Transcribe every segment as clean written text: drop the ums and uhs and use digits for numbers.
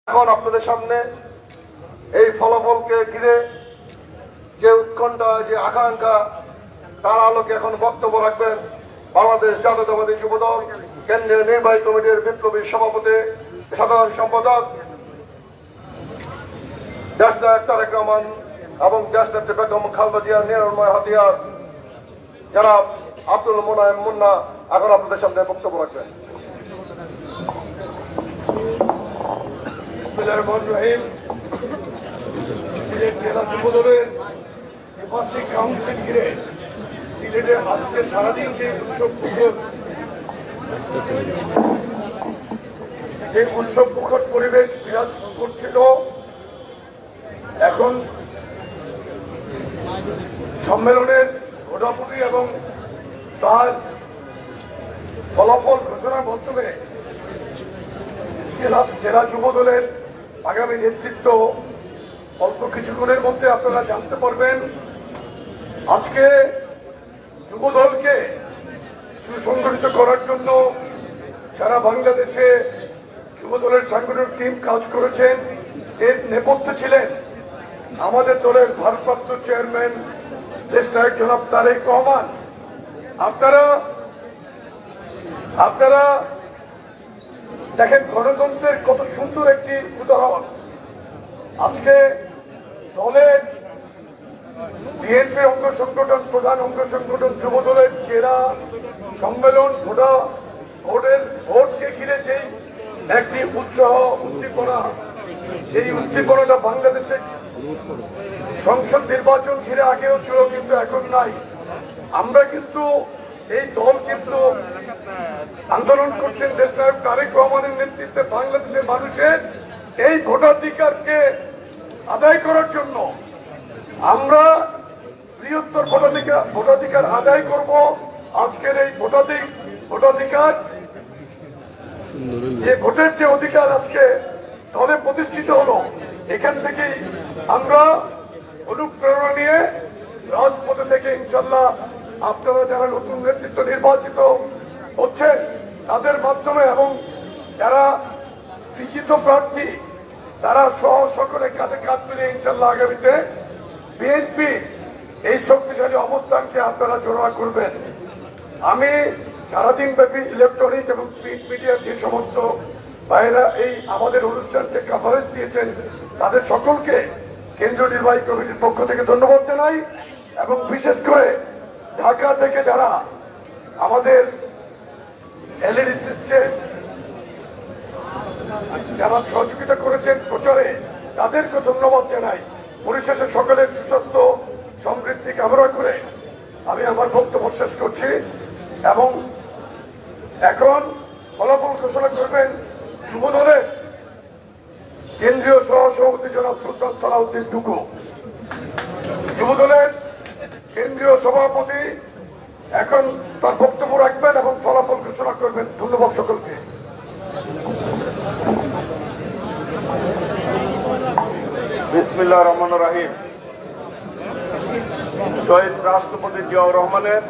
এখন আপনাদের সামনে এই ফলাফলকে ঘিরে যে উৎকণ্ঠা, যে আকাঙ্ক্ষা, তার আলোকে এখন বক্তব্য রাখবেন বাংলাদেশ জাতীয়তাবাদী যুবদল কেন্দ্রীয় নির্বাহী কমিটির বিপ্লবী সভাপতি, সাধারণ সম্পাদক দেশনায়ক তারেক রহমান এবং দেশনেত্রী বেগম খালেদা জিয়ার নির্ময় হাতিয়ার জনাব আব্দুল মোনায়েম মুন্না এখন আপনাদের সামনে বক্তব্য রাখবেন। সিলেট জেলা যুবদলের বার্ষিক কাউন্সিল ঘিরে সিলেটে আজকে সারাদিন যে উৎসব মুখর পরিবেশ বিরাজ করছিল, এখন সম্মেলনের ঘোষাপুরি এবং তার ফলাফল ঘোষণার মাধ্যমে জেলা যুবদলের আগামী নেতৃত্ব অল্প কিছুক্ষণের মধ্যে আপনারা জানতে পারবেন। আজকে যুবদলকে সুসংগঠিত করার জন্য সারা বাংলাদেশে যুবদলের সাংগঠনিক টিম কাজ করেছেন। এর নেপথ্যে ছিলেন আমাদের দলের ভারপ্রাপ্ত চেয়ারম্যান দেশনায়ক জনাব তারেক রহমান। আপনারা দেখেন গণতন্ত্রের কত সুন্দর একটি উদাহরণ। আজকে দলের বিএনপি অঙ্গ সংগঠন, প্রধান অঙ্গ সংগঠন যুবদলের জেলা সম্মেলন ভোটকে ঘিরে সেই একটি উৎসাহ উদ্দীপনা, সেই উদ্দীপনাটা বাংলাদেশে সংসদ নির্বাচন ঘিরে আগেও ছিল, কিন্তু এখন নাই। আমরা কিন্তু এই দল কিন্তু আন্দোলন করছেন দেশনায়ক তারেক রহমানের নেতৃত্বে বাংলাদেশের মানুষের এই ভোটাধিকারকে আদায় করার জন্য। আমরা বৃহত্তর ভোটাধিকার আদায় করব। আজকের এই ভোটাধিকার, যে ভোটের যে অধিকার আজকে দলে প্রতিষ্ঠিত হলো, এখান থেকেই আমরা অনুপ্রেরণা নিয়ে রাজপথে থেকে ইনশাল্লাহ আপনারা যারা নতুন নেতৃত্ব নির্বাচিত হচ্ছেন তাদের মাধ্যমে এবং যারা লিখিত প্রার্থী তারা সহ সকলে কাঁধে কাঁধ মিলিয়ে ইনশাল্লাহ আগামীতে বিএনপি এই শক্তিশালী অবস্থানকে আপনারা জোড়া করবেন। আমি সারাদিন ব্যাপী ইলেকট্রনিক এবং প্রিন্ট মিডিয়ার যে সমস্ত ভাইয়েরা এই আমাদের অনুষ্ঠানকে কভারেজ দিয়েছেন তাদের সকলকে কেন্দ্রীয় নির্বাহী কমিটির পক্ষ থেকে ধন্যবাদ জানাই, এবং বিশেষ করে ঢাকা থেকে যারা আমাদের এলইডি সিস্টেম যারা সহযোগিতা করেছেন প্রচারে, তাদেরকে ধন্যবাদ জানাই। পরিশেষে সকলের সুস্বাস্থ্য সমৃদ্ধি কামনা করে আমি আমার বক্তব্য শেষ করছি, এবং এখন ফলাফল ঘোষণা করবেন যুবদলের কেন্দ্রীয় সহসভাপতি জনাব সুলতান সালাউদ্দিন টুকু। যুবদলের কেন্দ্রীয় সভাপতি এখন তার বক্তব্য রাখবেন এবং ফলাফল ঘোষণা করবেন। ধন্যবাদ সকলকে। বিসমিল্লাহির রহমানির রহিম। শহীদ রাষ্ট্রপতি জিয়াউর রহমানের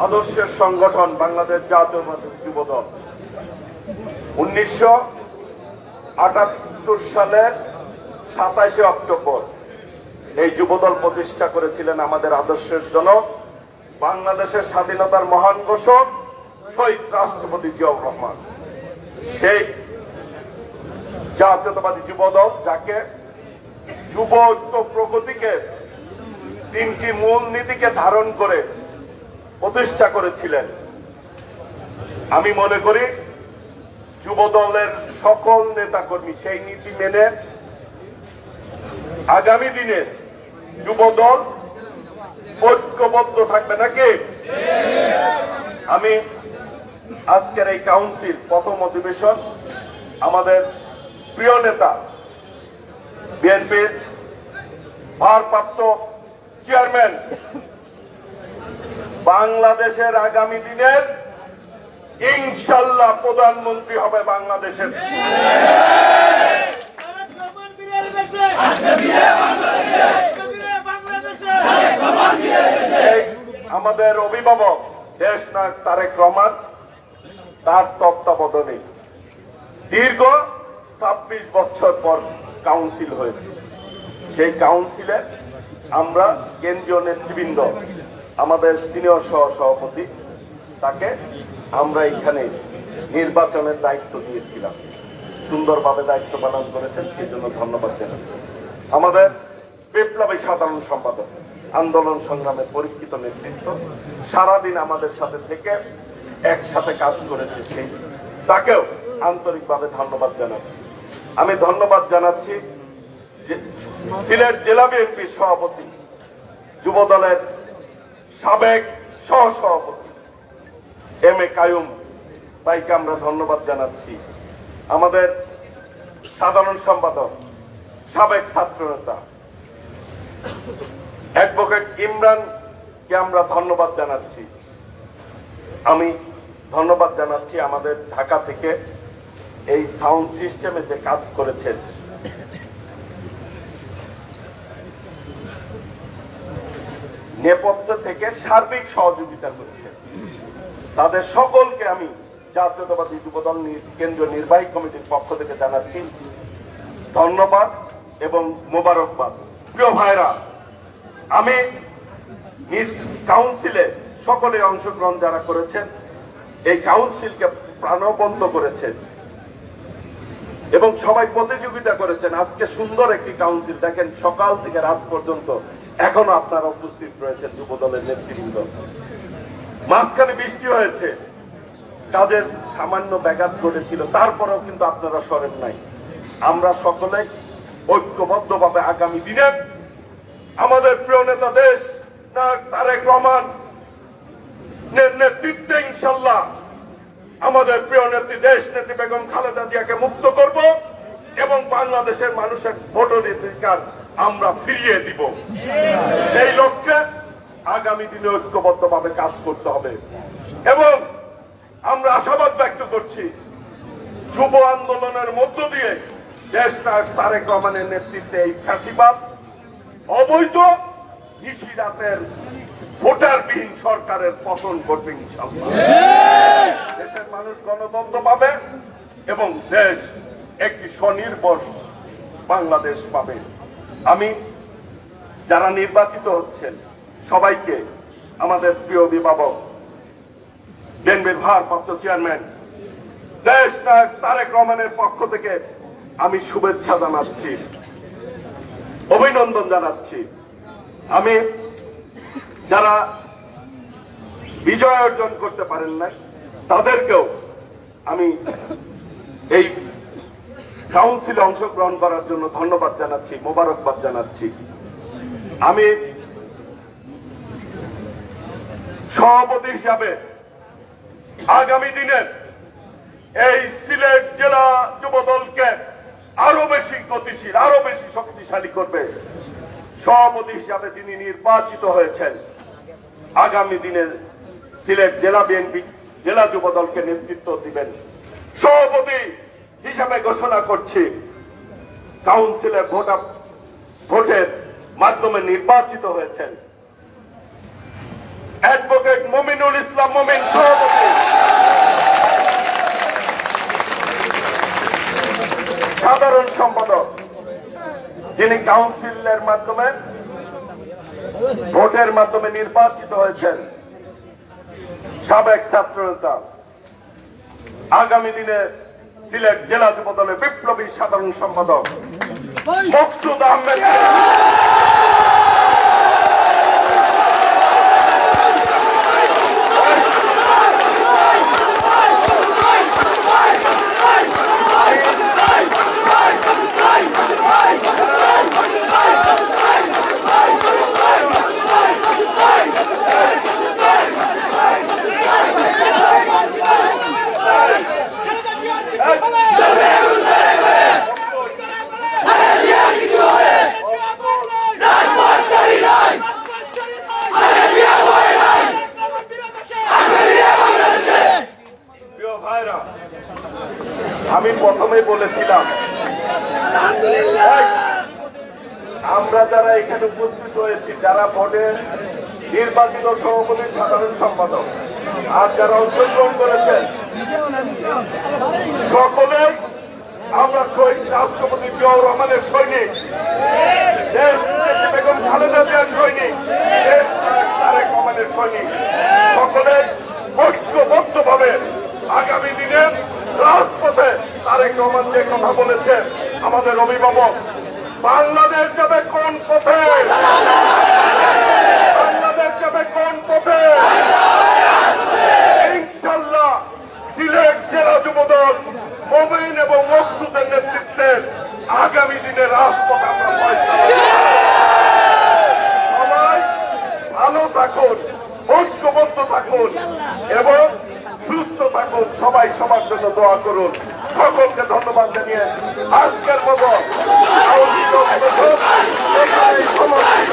আদর্শের সংগঠন বাংলাদেশ জাতীয়তাবাদী যুবদল 1978 সালের 27শে অক্টোবর এই যুবদল প্রতিষ্ঠা করেছিলেন আমাদের আদর্শের জনক, বাংলাদেশের স্বাধীনতার মহান ঘোষক শহীদ রাষ্ট্রপতি জিয়াউর রহমান। সেই জাতীয়তাবাদী যুবদল, যাকে যুব ঐক্য প্রগতিকে 3টি মূল নীতিকে ধারণ করে প্রতিষ্ঠা করেছিলেন। আমি মনে করি যুবদলের সকল নেতাকর্মী সেই নীতি মেনে আগামী দিনে যুবদল ঐক্যবদ্ধ থাকবে নাকি? আমি আজকের এই কাউন্সিল প্রথম অধিবেশন আমাদের প্রিয় নেতা বিএনপির ভারপ্রাপ্ত চেয়ারম্যান, বাংলাদেশের আগামী দিনের ইনশাল্লাহ প্রধানমন্ত্রী হবে বাংলাদেশের আমাদের অভিভাবক দেশনায়ক তারেক রহমান, তার তত্ত্বাবধানে দীর্ঘ 26 বছর পর কাউন্সিল হয়েছে। সেই কাউন্সিলে আমরা কেন্দ্রীয় নেতৃবৃন্দ, আমাদের সিনিয়র সভাপতি, তাকে আমরা এখানে নির্বাচনের দায়িত্ব দিয়েছিলাম। সুন্দরভাবে দায়িত্ব পালন করেছেন, সেই জন্য ধন্যবাদ জানাচ্ছি। আমাদের বিপ্লবী সাধারণ সম্পাদক, আন্দোলন সংগ্রামের পরীক্ষিত নেতৃত্ব, সারাদিন আমাদের সাথে থেকে একসাথে কাজ করেছে, সেই তাকেও আন্তরিকভাবে ধন্যবাদ জানাচ্ছি। আমি ধন্যবাদ জানাচ্ছি যে সিলেট জেলা বিএনপির সভাপতি, যুব দলের সাবেক সহসভাপতি এম এ কায়ুম ভাইকে আমরা ধন্যবাদ জানাচ্ছি। আমাদের সাধারণ সম্পাদক, সাবেক ছাত্রনেতা অ্যাডভোকেট ইমরানকে আমরা ধন্যবাদ জানাচ্ছি। আমি ধন্যবাদ জানাচ্ছি আমাদের ঢাকা থেকে এই সাউন্ড সিস্টেমে যে কাজ করেছেন, নেপথ্য থেকে সার্বিক সহযোগিতা করেছেন, তাদের সকলকে আমি জাতীয়তাবাদী যুবদল কেন্দ্রীয় নির্বাহী কমিটির পক্ষ থেকে জানাচ্ছি ধন্যবাদ এবং মোবারকবাদ। প্রিয় ভাইরা, আমি কাউন্সিলে সকলে অংশগ্রহণ যারা করেছেন, এই কাউন্সিলকে প্রাণবন্ত করেছেন এবং সবাই প্রতিযোগিতা করেছেন। আজকে সুন্দর একটি কাউন্সিল, দেখেন সকাল থেকে রাত পর্যন্ত এখনো আপনারা উপস্থিত রয়েছেন যুবদলের নেতৃবৃন্দ। মাঝখানে বৃষ্টি হয়েছে, কাজের সামান্য ব্যাঘাত ঘটেছিল, তারপরেও কিন্তু আপনারা সরেন নাই। আমরা সকলে ঐক্যবদ্ধভাবে আগামী দিনে আমাদের প্রিয় নেতা দেশ তারেক রহমান নেতৃত্বে ইনশাল্লাহ আমাদের প্রিয় নেত্রী দেশ নেত্রী বেগম খালেদা জিয়াকে মুক্ত করব এবং বাংলাদেশের মানুষের ভোটাধিকার আমরা ফিরিয়ে দিব। সেই লক্ষ্যে আগামী দিনে ঐক্যবদ্ধভাবে কাজ করতে হবে এবং আমরা আশাবাদ ব্যক্ত করছি যুব আন্দোলনের মধ্য দিয়ে দেশনায়ক তারেক রহমানের নেতৃত্বে এই ফ্যাসিবাদ, অবৈধ নিশিরাতের ভোটারবিহীন সরকারের পতন ঘটবে ইনশাআল্লাহ। দেশের মানুষ গণতন্ত্র পাবে এবং দেশ একটি স্বনির্ভর বাংলাদেশ পাবে। আমি যারা নির্বাচিত হচ্ছেন সবাইকে, আমাদের প্রিয় অভিভাবক বিএনপির ভারপ্রাপ্ত চেয়ারম্যান দেশ নায়ক তারেক রহমানের পক্ষ থেকে আমি শুভেচ্ছা জানাচ্ছি, অভিনন্দন জানাচ্ছি। আমি যারা বিজয় অর্জন করতে পারেন নাই তাদেরকেও আমি এই কাউন্সিলে অংশগ্রহণ করার জন্য ধন্যবাদ জানাচ্ছি, মোবারকবাদ জানাচ্ছি। আমি সভাপতি হিসাবে আগামী দিনের এই সিলেট জেলা যুবদলকে আরো বেশি গতিশীল, আরো বেশি শক্তিশালী করবে। সভাপতি হিসাবে যিনি নির্বাচিত হয়েছেন, আগামী দিনের সিলেট জেলা বিএনপি জেলা যুবদলকে নেতৃত্ব দিবেন। সভাপতি হিসাবে ঘোষণা করছি, কাউন্সিলে ভোটের মাধ্যমে নির্বাচিত হয়েছেন অ্যাডভোকেট মমিনুল ইসলাম মমিন সভাপতি। সাধারণ সম্পাদক যিনি কাউন্সিলের মাধ্যমে ভোটের মাধ্যমে নির্বাচিত হয়েছেন, সাবেক ছাত্রনেতা, আগামী দিনে সিলেট জেলা যুবদলের বিপ্লবী সাধারণ সম্পাদক মকসুদ আহমেদ। আমি প্রথমে বলেছিলাম আমরা যারা এখানে উপস্থিত হয়েছি, যারা ভোটে নির্বাচিত সভাপতি সাধারণ সম্পাদক আর যারা অংশগ্রহণ করেছেন, সকলেই আমরা শহীদ রাষ্ট্রপতি জিয়াউর রহমানের সৈনিক, দেশ নেত্রী বেগম খালেদা জিয়ার সৈনিক, দেশ নায়ক তারেক রহমানের সৈনিক। সকলে ঐক্যবদ্ধভাবে আগামী দিনের রাজপথে তারেক রহমান যে কথা বলেছেন, আমাদের অভিভাবক, বাংলাদেশ যাবে কোন পথে, বাংলাদেশ যাবে কোন পথে? ইনশাল্লাহ সিলেট জেলা যুবদল মোমিন এবং মকসুদের নেতৃত্বে আগামী দিনে রাজপথ আমরা ফয়সালা করব। সবাই ভালো থাকুন, ঐক্যবদ্ধ থাকুন এবং সুস্থ থাকুন। সবাই সবার জন্য দোয়া করুন। সকলকে ধন্যবাদ জানিয়ে আজকের মতো আওয়ামী লীগ অধিবেশন এখানেই সমাপ্ত।